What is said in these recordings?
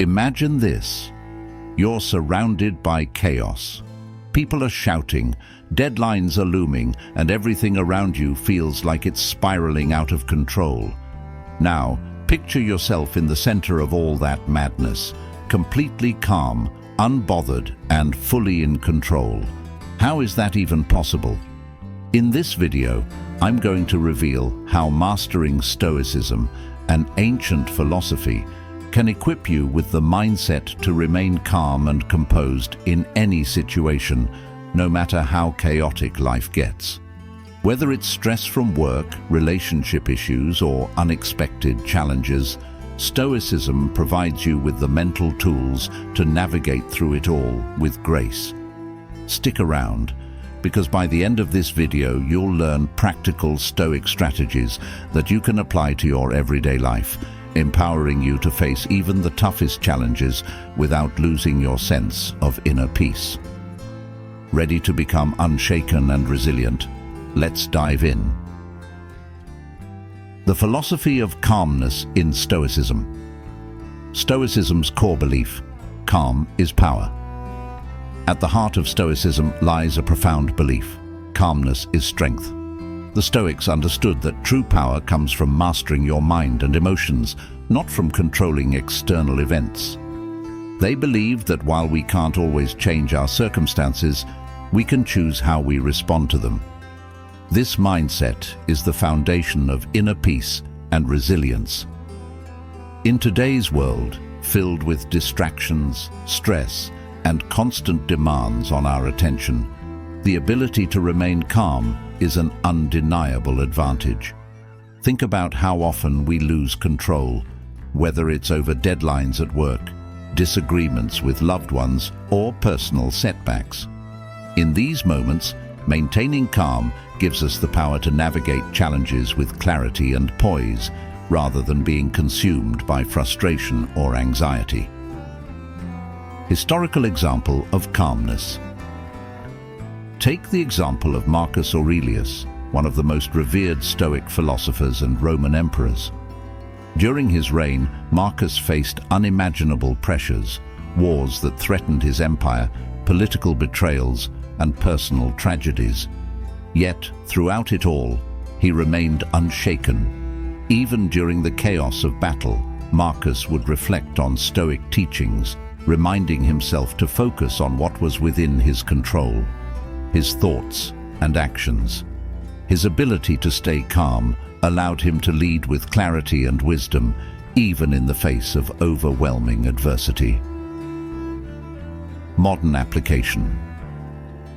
Imagine this. You're surrounded by chaos. People are shouting, deadlines are looming, and everything around you feels like it's spiraling out of control. Now, picture yourself in the center of all that madness, completely calm, unbothered, and fully in control. How is that even possible? In this video, I'm going to reveal how mastering Stoicism, an ancient philosophy, can equip you with the mindset to remain calm and composed in any situation, no matter how chaotic life gets. Whether it's stress from work, relationship issues, or unexpected challenges, Stoicism provides you with the mental tools to navigate through it all with grace. Stick around, because by the end of this video you'll learn practical Stoic strategies that you can apply to your everyday life, empowering you to face even the toughest challenges without losing your sense of inner peace. Ready to become unshaken and resilient? Let's dive in. The philosophy of calmness in Stoicism. Stoicism's core belief: calm is power. At the heart of Stoicism lies a profound belief: calmness is strength. The Stoics understood that true power comes from mastering your mind and emotions, not from controlling external events. They believed that while we can't always change our circumstances, we can choose how we respond to them. This mindset is the foundation of inner peace and resilience. In today's world, filled with distractions, stress, and constant demands on our attention, the ability to remain calm is an undeniable advantage. Think about how often we lose control, whether it's over deadlines at work, disagreements with loved ones, or personal setbacks. In these moments, maintaining calm gives us the power to navigate challenges with clarity and poise, rather than being consumed by frustration or anxiety. Historical example of calmness. Take the example of Marcus Aurelius, one of the most revered Stoic philosophers and Roman emperors. During his reign, Marcus faced unimaginable pressures, wars that threatened his empire, political betrayals, and personal tragedies. Yet, throughout it all, he remained unshaken. Even during the chaos of battle, Marcus would reflect on Stoic teachings, reminding himself to focus on what was within his control: his thoughts and actions. His ability to stay calm allowed him to lead with clarity and wisdom, even in the face of overwhelming adversity. Modern application.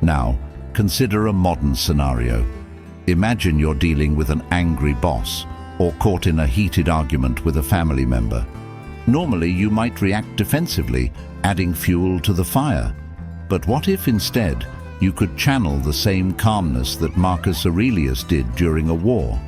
Now, consider a modern scenario. Imagine you're dealing with an angry boss or caught in a heated argument with a family member. Normally, you might react defensively, adding fuel to the fire. But what if instead you could channel the same calmness that Marcus Aurelius did during a war?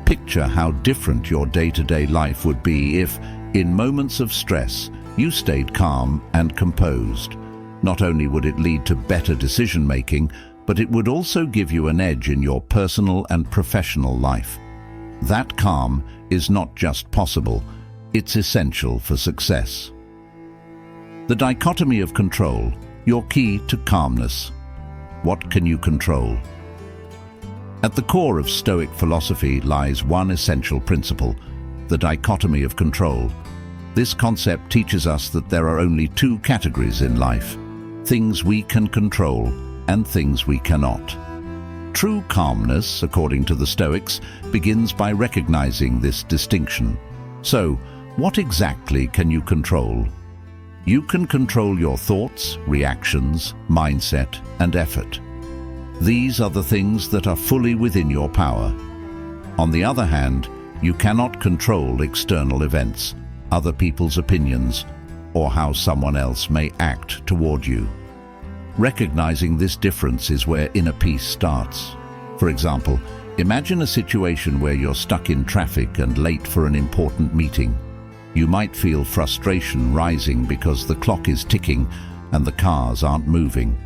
Picture how different your day-to-day life would be if, in moments of stress, you stayed calm and composed. Not only would it lead to better decision-making, but it would also give you an edge in your personal and professional life. That calm is not just possible, it's essential for success. The dichotomy of control, your key to calmness. What can you control? At the core of Stoic philosophy lies one essential principle: the dichotomy of control. This concept teaches us that there are only two categories in life: things we can control and things we cannot. True calmness, according to the Stoics, begins by recognizing this distinction. So, what exactly can you control? You can control your thoughts, reactions, mindset, and effort. These are the things that are fully within your power. On the other hand, you cannot control external events, other people's opinions, or how someone else may act toward you. Recognizing this difference is where inner peace starts. For example, imagine a situation where you're stuck in traffic and late for an important meeting. You might feel frustration rising because the clock is ticking and the cars aren't moving.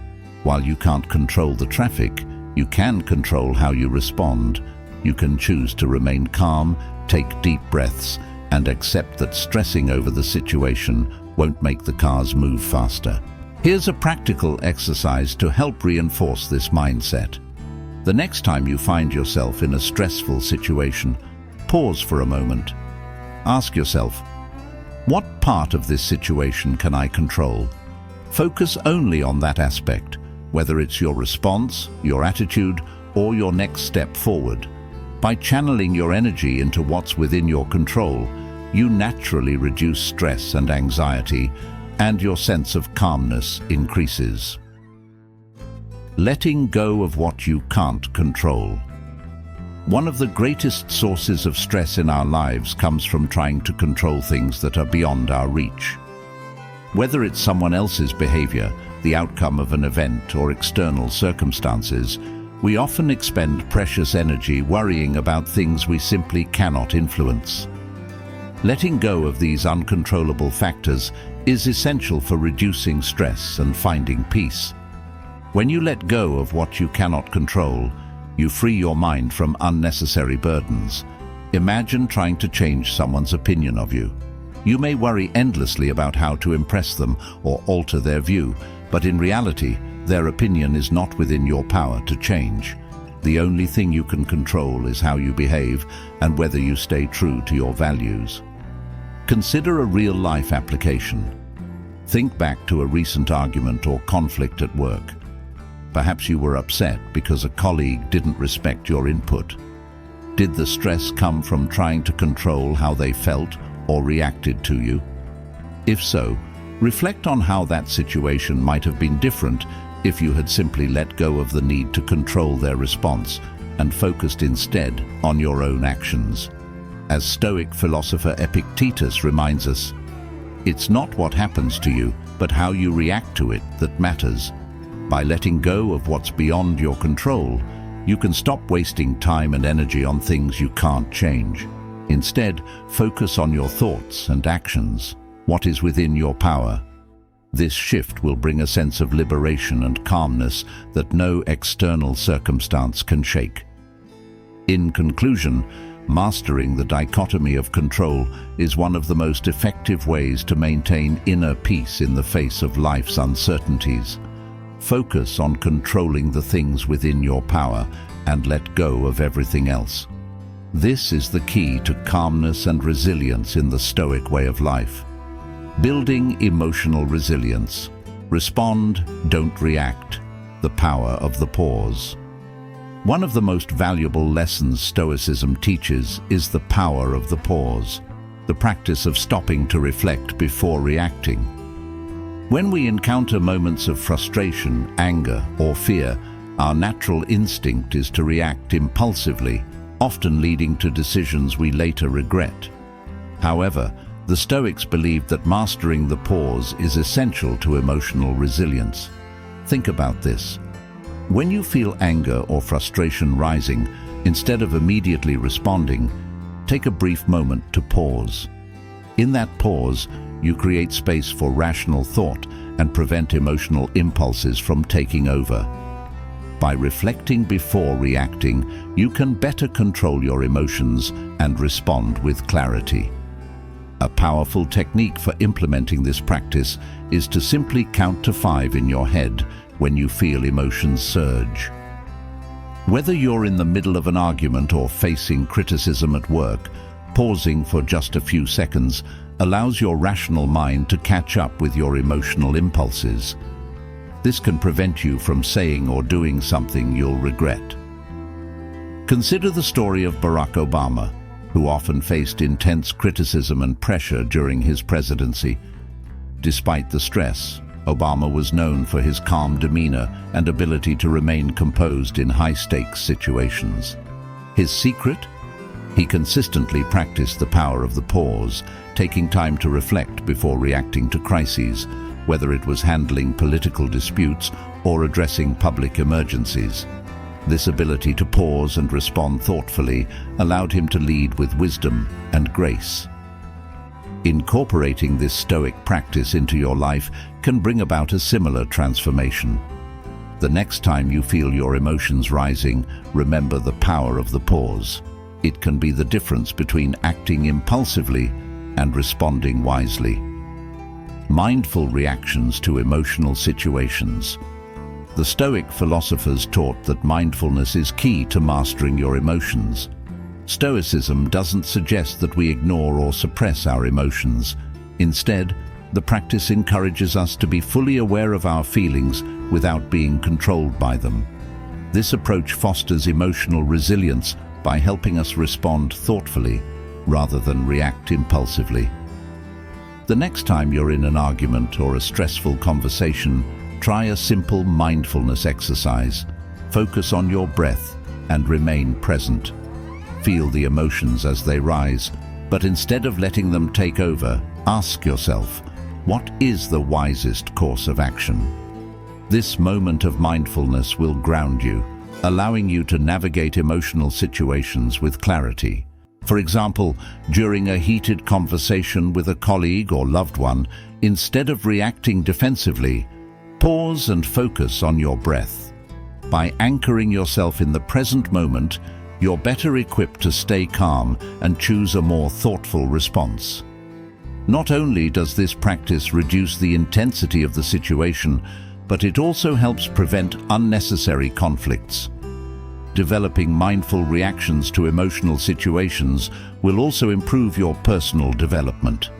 While you can't control the traffic, you can control how you respond. You can choose to remain calm, take deep breaths, and accept that stressing over the situation won't make the cars move faster. Here's a practical exercise to help reinforce this mindset. The next time you find yourself in a stressful situation, pause for a moment. Ask yourself, what part of this situation can I control? Focus only on that aspect, whether it's your response, your attitude, or your next step forward. By channeling your energy into what's within your control, you naturally reduce stress and anxiety, and your sense of calmness increases. Letting go of what you can't control. One of the greatest sources of stress in our lives comes from trying to control things that are beyond our reach. Whether it's someone else's behavior, the outcome of an event, or external circumstances, we often expend precious energy worrying about things we simply cannot influence. Letting go of these uncontrollable factors is essential for reducing stress and finding peace. When you let go of what you cannot control, you free your mind from unnecessary burdens. Imagine trying to change someone's opinion of you. You may worry endlessly about how to impress them or alter their view, but in reality, their opinion is not within your power to change. The only thing you can control is how you behave and whether you stay true to your values. Consider a real-life application. Think back to a recent argument or conflict at work. Perhaps you were upset because a colleague didn't respect your input. Did the stress come from trying to control how they felt or reacted to you? If so, reflect on how that situation might have been different if you had simply let go of the need to control their response and focused instead on your own actions. As Stoic philosopher Epictetus reminds us, it's not what happens to you, but how you react to it that matters. By letting go of what's beyond your control, you can stop wasting time and energy on things you can't change. Instead, focus on your thoughts and actions, what is within your power. This shift will bring a sense of liberation and calmness that no external circumstance can shake. In conclusion, mastering the dichotomy of control is one of the most effective ways to maintain inner peace in the face of life's uncertainties. Focus on controlling the things within your power and let go of everything else. This is the key to calmness and resilience in the Stoic way of life. Building emotional resilience. Respond, don't react. The power of the pause. One of the most valuable lessons Stoicism teaches is the power of the pause, the practice of stopping to reflect before reacting. When we encounter moments of frustration, anger, or fear, our natural instinct is to react impulsively, often leading to decisions we later regret. However, the Stoics believed that mastering the pause is essential to emotional resilience. Think about this. When you feel anger or frustration rising, instead of immediately responding, take a brief moment to pause. In that pause, you create space for rational thought and prevent emotional impulses from taking over. By reflecting before reacting, you can better control your emotions and respond with clarity. A powerful technique for implementing this practice is to simply count to 5 in your head when you feel emotions surge. Whether you're in the middle of an argument or facing criticism at work, pausing for just a few seconds allows your rational mind to catch up with your emotional impulses. This can prevent you from saying or doing something you'll regret. Consider the story of Barack Obama, who often faced intense criticism and pressure during his presidency. Despite the stress, Obama was known for his calm demeanor and ability to remain composed in high-stakes situations. His secret? He consistently practiced the power of the pause, taking time to reflect before reacting to crises, whether it was handling political disputes or addressing public emergencies. This ability to pause and respond thoughtfully allowed him to lead with wisdom and grace. Incorporating this Stoic practice into your life can bring about a similar transformation. The next time you feel your emotions rising, remember the power of the pause. It can be the difference between acting impulsively and responding wisely. mindful reactions to emotional situations. The Stoic philosophers taught that mindfulness is key to mastering your emotions. Stoicism doesn't suggest that we ignore or suppress our emotions. Instead, the practice encourages us to be fully aware of our feelings without being controlled by them. This approach fosters emotional resilience by helping us respond thoughtfully rather than react impulsively. The next time you're in an argument or a stressful conversation, try a simple mindfulness exercise. Focus on your breath and remain present. Feel the emotions as they rise, but instead of letting them take over, ask yourself, what is the wisest course of action? This moment of mindfulness will ground you, allowing you to navigate emotional situations with clarity. For example, during a heated conversation with a colleague or loved one, instead of reacting defensively, pause and focus on your breath. By anchoring yourself in the present moment, you're better equipped to stay calm and choose a more thoughtful response. Not only does this practice reduce the intensity of the situation, but it also helps prevent unnecessary conflicts. Developing mindful reactions to emotional situations will also improve your personal development.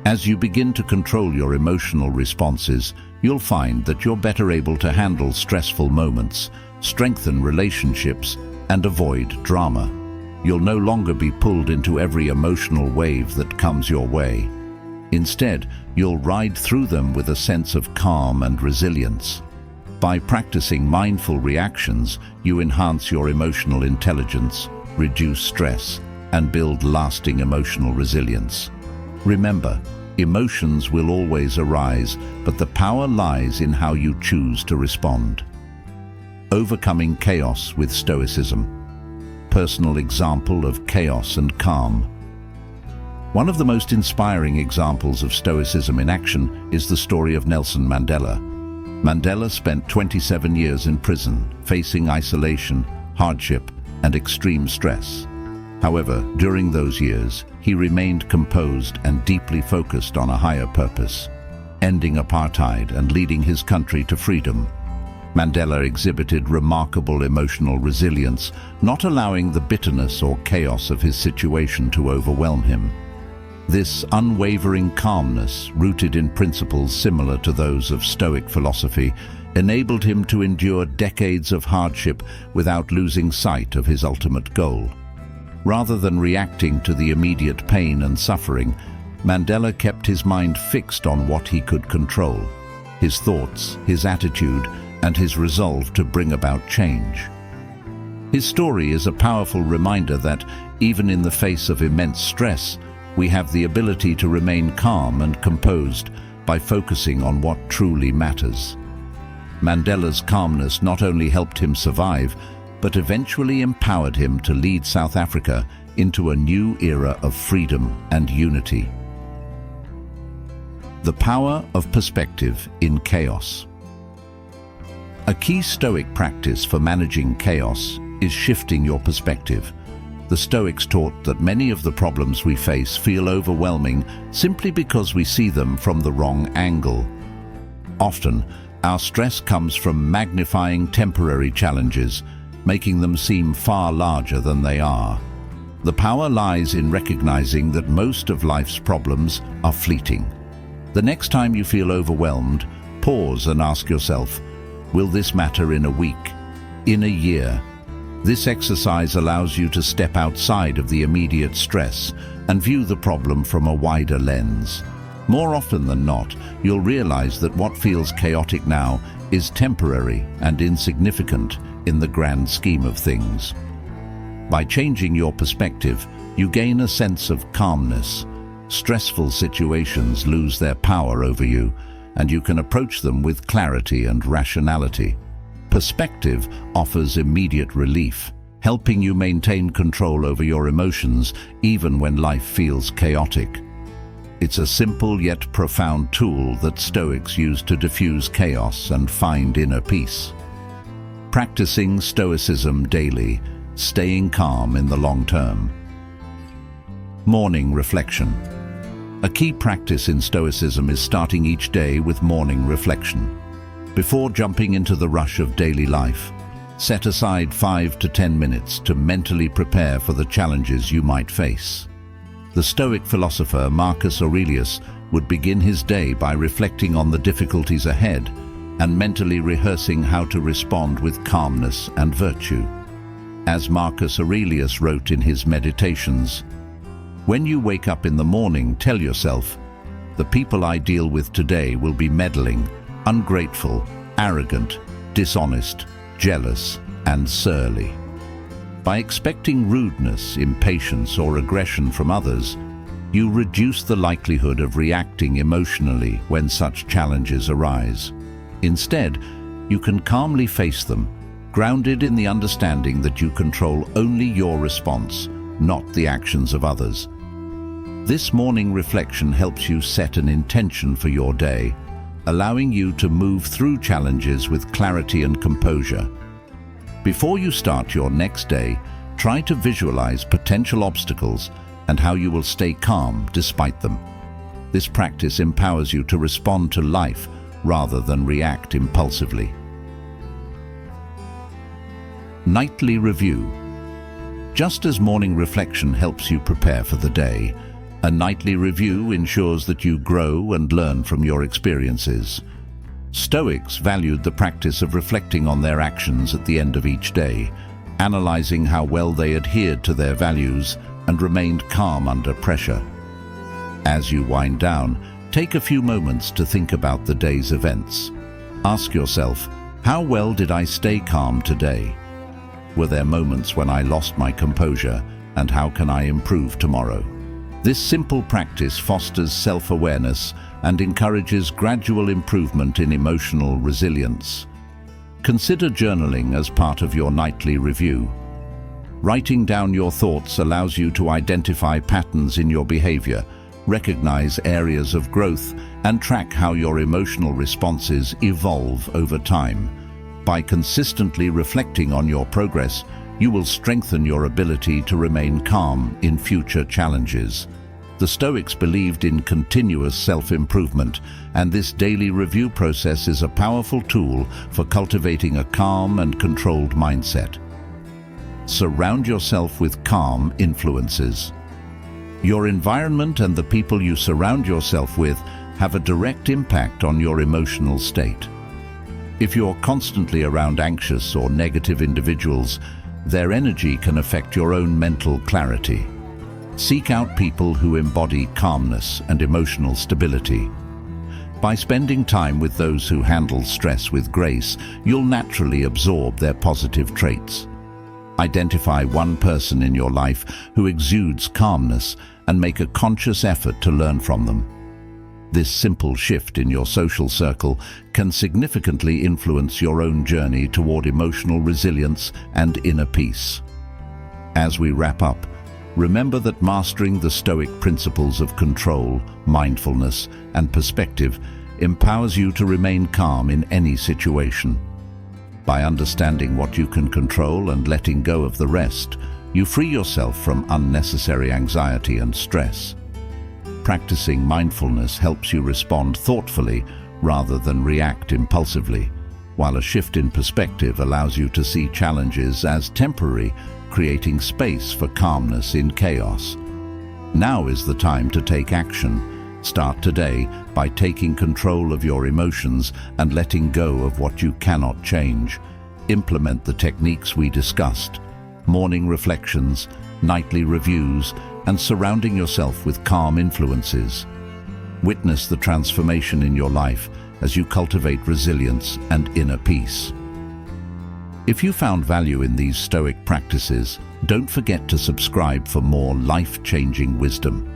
As you begin to control your emotional responses, you'll find that you're better able to handle stressful moments, strengthen relationships, and avoid drama. You'll no longer be pulled into every emotional wave that comes your way. Instead, you'll ride through them with a sense of calm and resilience. By practicing mindful reactions, you enhance your emotional intelligence, reduce stress, and build lasting emotional resilience. Remember, emotions will always arise, but the power lies in how you choose to respond. Overcoming chaos with Stoicism. Personal example of chaos and calm. One of the most inspiring examples of Stoicism in action is the story of Nelson Mandela. Mandela spent 27 years in prison, facing isolation, hardship, and extreme stress. However, during those years, he remained composed and deeply focused on a higher purpose, ending apartheid and leading his country to freedom. Mandela exhibited remarkable emotional resilience, not allowing the bitterness or chaos of his situation to overwhelm him. This unwavering calmness, rooted in principles similar to those of Stoic philosophy, enabled him to endure decades of hardship without losing sight of his ultimate goal. Rather than reacting to the immediate pain and suffering, Mandela kept his mind fixed on what he could control: his thoughts, his attitude, and his resolve to bring about change. His story is a powerful reminder that, even in the face of immense stress, we have the ability to remain calm and composed by focusing on what truly matters. Mandela's calmness not only helped him survive, but eventually empowered him to lead South Africa into a new era of freedom and unity. The power of perspective in chaos. A key Stoic practice for managing chaos is shifting your perspective. The Stoics taught that many of the problems we face feel overwhelming simply because we see them from the wrong angle. Often, our stress comes from magnifying temporary challenges, making them seem far larger than they are. The power lies in recognizing that most of life's problems are fleeting. The next time you feel overwhelmed, pause and ask yourself, will this matter in a week, in a year? This exercise allows you to step outside of the immediate stress and view the problem from a wider lens. More often than not, you'll realize that what feels chaotic now is temporary and insignificant in the grand scheme of things. By changing your perspective, you gain a sense of calmness. Stressful situations lose their power over you, and you can approach them with clarity and rationality. Perspective offers immediate relief, helping you maintain control over your emotions even when life feels chaotic. It's a simple yet profound tool that Stoics use to diffuse chaos and find inner peace. Practicing Stoicism daily, staying calm in the long term. Morning reflection. A key practice in Stoicism is starting each day with morning reflection. Before jumping into the rush of daily life, set aside 5 to 10 minutes to mentally prepare for the challenges you might face. The Stoic philosopher Marcus Aurelius would begin his day by reflecting on the difficulties ahead and mentally rehearsing how to respond with calmness and virtue. As Marcus Aurelius wrote in his Meditations, "When you wake up in the morning, tell yourself, the people I deal with today will be meddling, ungrateful, arrogant, dishonest, jealous, and surly." By expecting rudeness, impatience, or aggression from others, you reduce the likelihood of reacting emotionally when such challenges arise. Instead, you can calmly face them, grounded in the understanding that you control only your response, not the actions of others. This morning reflection helps you set an intention for your day, allowing you to move through challenges with clarity and composure. Before you start your next day, try to visualize potential obstacles and how you will stay calm despite them. This practice empowers you to respond to life rather than react impulsively. Nightly review. Just as morning reflection helps you prepare for the day, a nightly review ensures that you grow and learn from your experiences. Stoics valued the practice of reflecting on their actions at the end of each day, analyzing how well they adhered to their values and remained calm under pressure. As you wind down, take a few moments to think about the day's events. Ask yourself, how well did I stay calm today? Were there moments when I lost my composure, and how can I improve tomorrow? This simple practice fosters self-awareness and encourages gradual improvement in emotional resilience. Consider journaling as part of your nightly review. Writing down your thoughts allows you to identify patterns in your behavior, recognize areas of growth, and track how your emotional responses evolve over time. By consistently reflecting on your progress, you will strengthen your ability to remain calm in future challenges. The Stoics believed in continuous self-improvement, and this daily review process is a powerful tool for cultivating a calm and controlled mindset. Surround yourself with calm influences. Your environment and the people you surround yourself with have a direct impact on your emotional state. If you're constantly around anxious or negative individuals, their energy can affect your own mental clarity. Seek out people who embody calmness and emotional stability. By spending time with those who handle stress with grace, you'll naturally absorb their positive traits. Identify one person in your life who exudes calmness and make a conscious effort to learn from them. This simple shift in your social circle can significantly influence your own journey toward emotional resilience and inner peace. As we wrap up, remember that mastering the Stoic principles of control, mindfulness, and perspective empowers you to remain calm in any situation. By understanding what you can control and letting go of the rest, you free yourself from unnecessary anxiety and stress. Practicing mindfulness helps you respond thoughtfully rather than react impulsively, while a shift in perspective allows you to see challenges as temporary, creating space for calmness in chaos. Now is the time to take action. Start today by taking control of your emotions and letting go of what you cannot change. Implement the techniques we discussed: morning reflections, nightly reviews, and surrounding yourself with calm influences. Witness the transformation in your life as you cultivate resilience and inner peace. If you found value in these Stoic practices, don't forget to subscribe for more life-changing wisdom.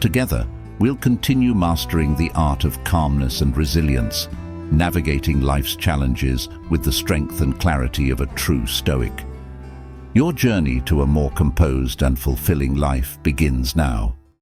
Together, we'll continue mastering the art of calmness and resilience, navigating life's challenges with the strength and clarity of a true Stoic. Your journey to a more composed and fulfilling life begins now.